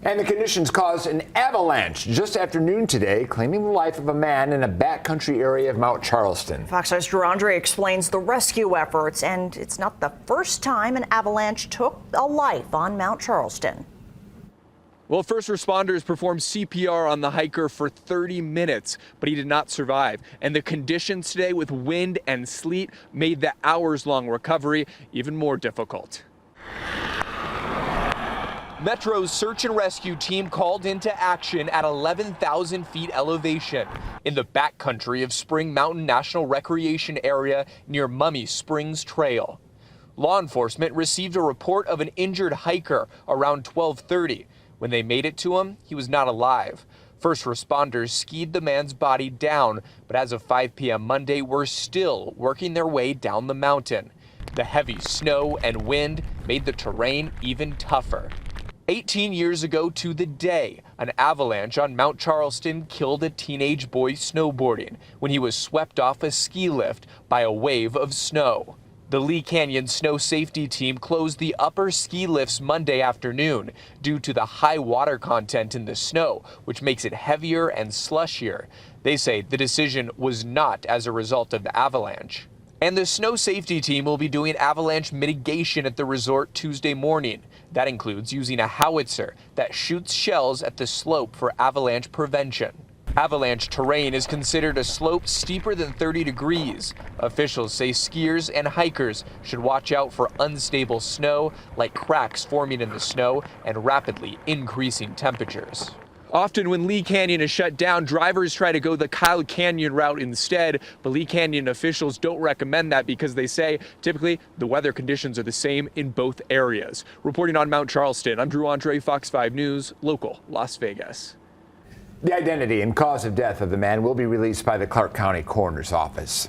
And the conditions caused an avalanche just after noon today, claiming the life of a man in a backcountry area of Mount Charleston. Fox 5's Drew Andre explains the rescue efforts, and it's not the first time an avalanche took a life on Mount Charleston. Well, first responders performed CPR on the hiker for 30 minutes, but he did not survive. And the conditions today with wind and sleet made the hours-long recovery even more difficult. Metro's search and rescue team called into action at 11,000 feet elevation in the backcountry of Spring Mountain National Recreation Area near Mummy Springs Trail. Law enforcement received a report of an injured hiker around 12:30. When they made it to him, he was not alive. First responders skied the man's body down, but as of 5 p.m. Monday, were still working their way down the mountain. The heavy snow and wind made the terrain even tougher. 18 years ago to the day, an avalanche on Mount Charleston killed a teenage boy snowboarding when he was swept off a ski lift by a wave of snow. The Lee Canyon Snow Safety Team closed the upper ski lifts Monday afternoon due to the high water content in the snow, which makes it heavier and slushier. They say the decision was not as a result of the avalanche. And the Snow Safety Team will be doing avalanche mitigation at the resort Tuesday morning. That includes using a howitzer that shoots shells at the slope for avalanche prevention. Avalanche terrain is considered a slope steeper than 30 degrees. Officials say skiers and hikers should watch out for unstable snow, like cracks forming in the snow and rapidly increasing temperatures. Often when Lee Canyon is shut down, drivers try to go the Kyle Canyon route instead, but Lee Canyon officials don't recommend that because they say typically the weather conditions are the same in both areas. Reporting on Mount Charleston, I'm Drew Andre, Fox 5 News, local Las Vegas. The identity and cause of death of the man will be released by the Clark County Coroner's Office.